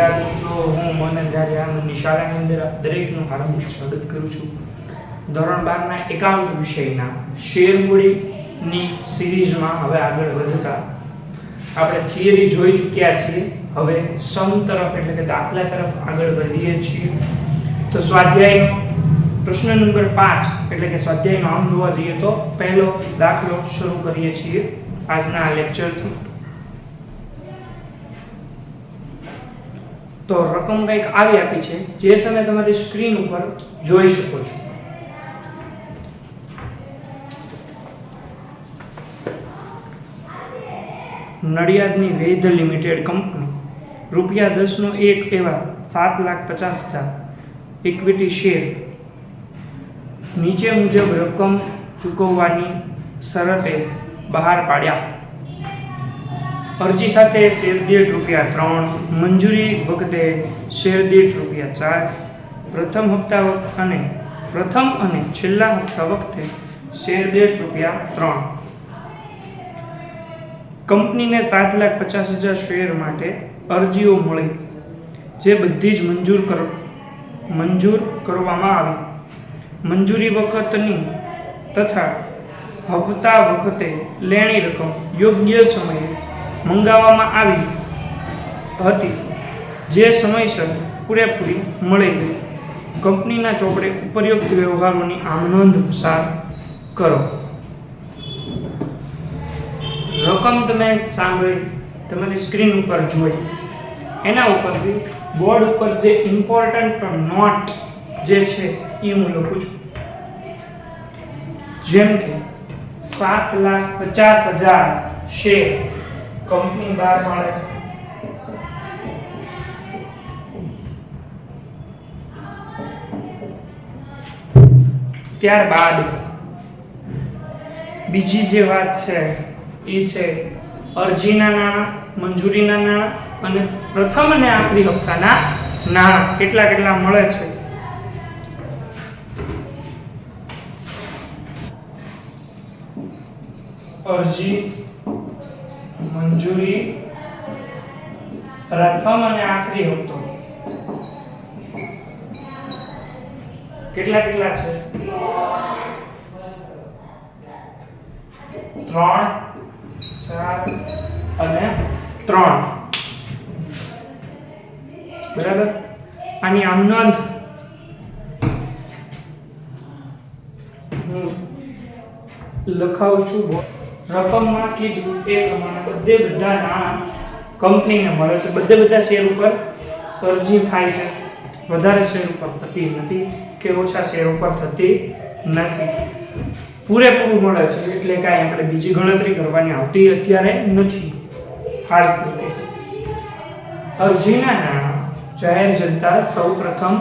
વિદ્યાર્થી મિત્રો, હું મોનન ધારિયાની શાળાની અંદર દરેકનું હાર્દિક સ્વાગત કરું છું. ધોરણ 12 ના એકાઉન્ટ વિષયના શેર મૂડીની સિરીઝમાં હવે આગળ વધતા આપણે થિયરી જોઈ ચૂક્યા છીએ. હવે સમ તરફ એટલે કે દાખલા તરફ આગળ વધીએ છીએ. તો સ્વાધ્યાયનો પ્રશ્ન નંબર 5 એટલે કે સ્વાધ્યાયનો આમ જોવા જઈએ તો પહેલો દાખલો શરૂ કરીએ છીએ આજના આ લેક્ચરથી. તો રકમ કંઈક આવી આપી છે જે તમે તમારી સ્ક્રીન ઉપર જોઈ શકો છો. નડિયાદની વેધ લિમિટેડ કંપની ₹10 નો એક એવા 7,50,000 ઇક્વિટી શેર નીચે મુજબ રકમ ચૂકવવાની શરતે બહાર પાડ્યા. અરજી સાથે શેર દીઠ ₹3, મંજૂરી વખતે શેર દીઠ ₹4, પ્રથમ અને છેલ્લા હપ્તા વખતે શેર દીઠ ₹3. કંપનીને 7,50,000 શેર માટે અરજીઓ મળી, જે બધી જ મંજૂર કરવામાં આવી. મંજૂરી વખતની તથા હપ્તા વખતે લેણી રકમ યોગ્ય સમયે મંગાવવામાં આવી હતી, જે સમયસર પૂરેપૂરી મળી ગઈ. કંપનીના ચોપડે ઉપરોક્ત વ્યવહારોની આમ નોંધ સાર કરો. રકમ તમે સાંભળી તમારી સ્ક્રીન ઉપર જોઈ, એના ઉપરથી બોર્ડ ઉપર જે ઇમ્પોર્ટન્ટ નોટ જે છે એ હું લખું છું. જેમ કે 7,50,000 શેર કંપની બહાર પાડે છે. ત્યારબાદ બીજી જે વાત છે એ છે અરજીના નાણાં, મંજૂરીના નાણાં અને પ્રથમ અને આખરી હપ્તાના નાણાં કેટલા મળે છે. અરજી, મંજૂરી, પ્રથમ અને આખરી હપ્તો કેટલા છે? 3, 4 અને 3. બરાબર. આની આમ નોંધ હું લખાવું છું. રકમમાં કીધું એ પ્રમાણે બધા નાણાં કંપનીને મળે છે. બધા શેર ઉપર અરજી થાય છે. વધારે શેર ઉપર થતી નથી કે ઓછા શેર ઉપર થતી નથી. પૂરેપૂરું મળે છે એટલે કાંઈ આપણે બીજી ગણતરી કરવાની આવતી અત્યારે નથી. હાલ અરજીના નાણાં જાહેર જનતા સૌપ્રથમ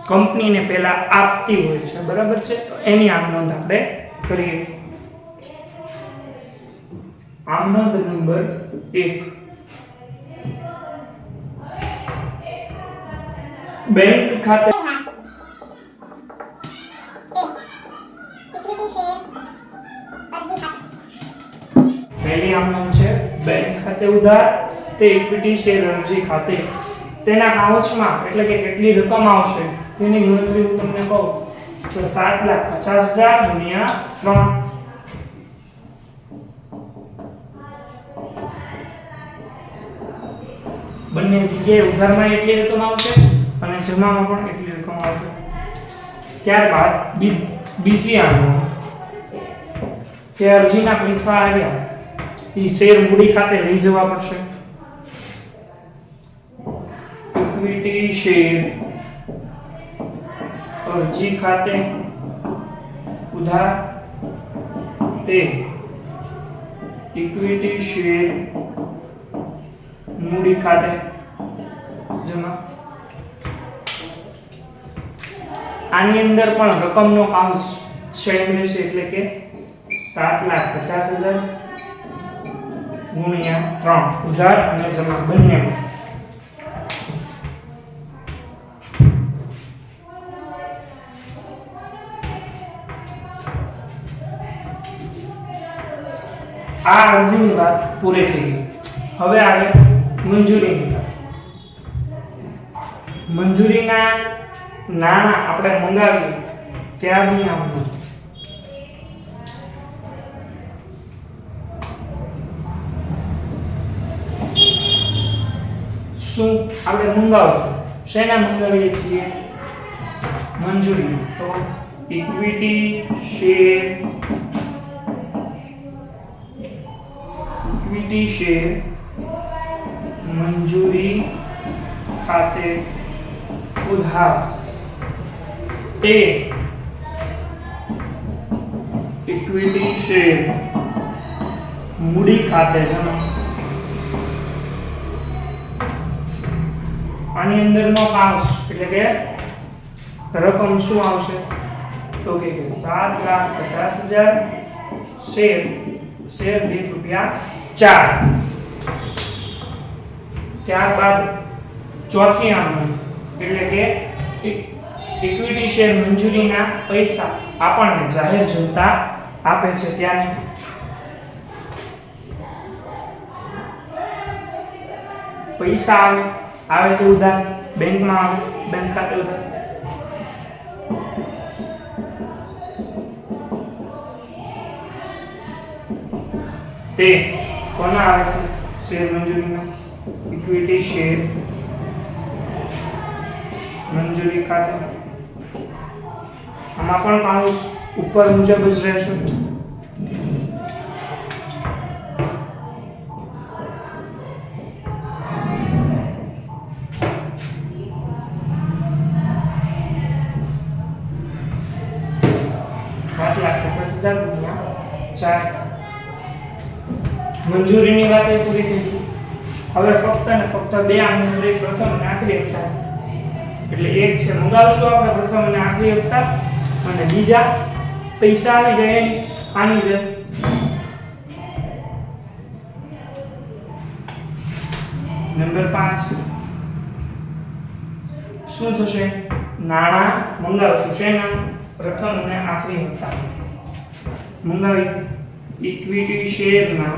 કંપનીને પહેલા આપતી હોય છે. બરાબર છે. તો એની આમ નોંધ આપણે કરીએ. આમ નોંધ નંબર 1, બેંક ખાતે પહેલી આમ નોંધ છે બેંક ખાતે ઉધાર તે ઇક્વિટી શેર અરજી ખાતે તેના કાઉન્સમાં એટલે કે કેટલી રકમ આવશે તેની ગણતરી હું તમને કહું તો 7,50,000 ગુણ્યા 3. બંને જગ્યાએ ઉધારમાં એટલી રકમ આવશે અને જમામાં પણ એટલી રકમ આવશે. ત્યારબાદ બીજી આમ જે અરજીના પૈસા આવ્યા એ શેર મૂડી ખાતે લઈ જવા પડશે. ઇક્વિટી શેર અરજી ખાતે ઉધાર તે ઇક્વિટી શેર મૂડી ખાતે જમા. આની અંદર પણ રકમનો કાઉન્સ સેમ રહેશે એટલે કે 7,50,000 ગુણ્યા 3 ઉધાર અને જમા બંને. આ અરજીની વાત પૂરી થઈ ગઈ. હવે આગળ મંજૂરીની વાત. મંજૂરીના નાણાં આપણે મંગાવીએ ત્યારની આ નોંધ. શું આપણે મંગાવશું? શેના મંગાવીએ છીએ? મંજૂરી. તો ઇક્વિટી શેર મંજૂરી ખાતે ઉધાર તે ઇક્વિટી શેર મૂડી ખાતે જમા. આની અંદરનો કાઉન્સ એટલે કે રકમ શું આવશે? તો કે 7,50,000 શેર દીઠ ₹4. ત્યારબાદ ચોથી આમદ એટલે કે ઇક્વિટી શેર મંજૂરીના પૈસા આપણને જાહેર જનતા આપે છે ત્યારે પૈસા આવે તો ઉધાર બેંકમાં આવે, બેંક ખાતે ઉધાર. તે કોના આવે છે? શેર મંજૂરીના. ઇક્વિટી શેર મંજૂરી ખાતે. આમાં પણ કાઉન્સ ઉપર મુજબ જ રહેશે. ₹7,50,000 મંજૂરીની વાત એ પૂરી થઈ ગઈ. હવે ફક્ત ને ફક્ત બે આમદ પ્રથમ અને આખરી હપ્તા. એટલે એક છે મંગાવશું આપણે પ્રથમ અને આખરી હપ્તા, અને બીજા પૈસા આવી જાય આની જેમ. નંબર 5 શું થશે? નાણાં મંગાવશું શેના? પ્રથમ અને આખરી હપ્તા મંગાવી ઇક્વિટી શેરના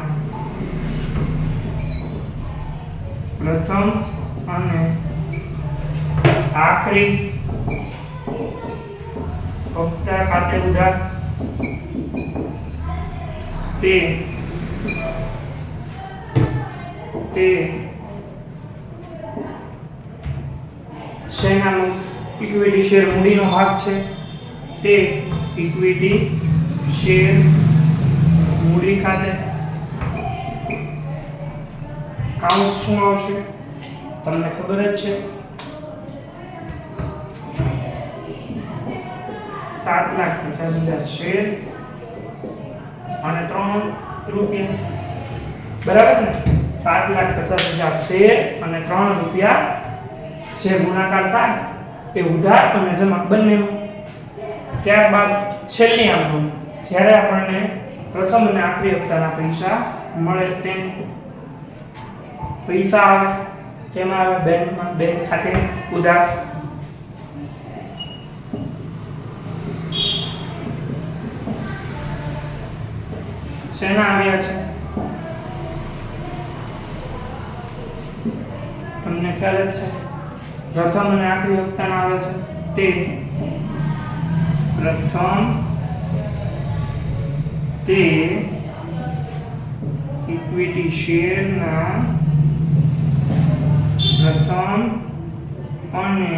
પ્રથમ અને આખરી હપ્તા ખાતે ઉધાર તે શેનાનો? ઇક્વિટી શેર મૂડીનો ભાગ છે. તે ઇક્વિટી શેર મૂડી ખાતે. કાઉન્સ શું આવશે? તમને ખબર જ છે. 7,50,000 શેર અને ₹3. બરાબર ને? 7,50,000 શેર અને ₹3 જે ગુણાકાર થાય એ ઉધાર અને જમા બંનેનો. ત્યારબાદ છેલ્લી આમદ જ્યારે આપણને પ્રથમ અને આખરી હપ્તાના પૈસા મળે તેમ પૈસા આવે. કેમાં આવે? બેંકમાં, બેંક ખાતે ઉધાર. શેના આવ્યા છે? તમને ખ્યાલ જ છે. પ્રથમ અને આખરી હપ્તાના આવે છે. તે પ્રથમ તે ઇક્વિટી શેરના પ્રથમ અને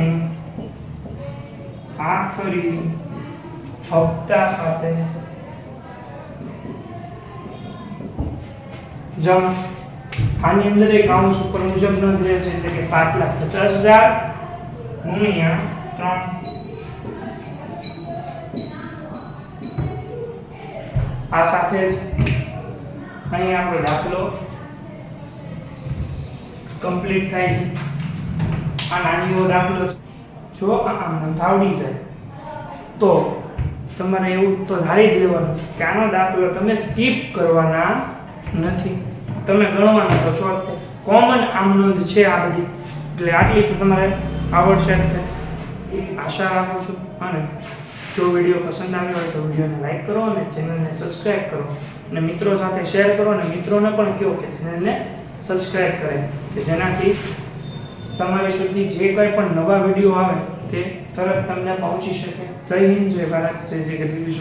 આખરી હપ્તા ખાતે જમા. આની અંદર એક કાઉન્સ ઉપર મુજબ નોંધ રહે છે એટલે કે 7,50,000 ગુણ્યા 3. આ સાથે જ અહીં આપણો દાખલો કમ્પ્લીટ થાય છે. આ નાનીનો દાખલો જો આમ નોંધાવડી જાય તો તમારે એવું તો ધારી જ લેવાનું કે આનો દાખલો તમે સ્કીપ કરવાના નથી. તમે ગણવાના તો છો. કોમન આમ નોંધ છે આ બધી, એટલે આટલી તો તમારે આવડશે જ. આશા રાખું છું. અને જો વિડીયો પસંદ આવ્યો હોય તો વિડીયોને લાઈક કરો અને ચેનલને સબસ્ક્રાઇબ કરો અને મિત્રો સાથે શેર કરો અને મિત્રોને પણ કહો કે ચેનલને સબસ્ક્રાઇબ કરે કે જેનાથી તમારી સુધી જે કંઈ પણ નવા વિડીયો આવે તે તરત તમને પહોંચી શકે. જય હિન્દ, જય ભારત, જય જય ગરવી.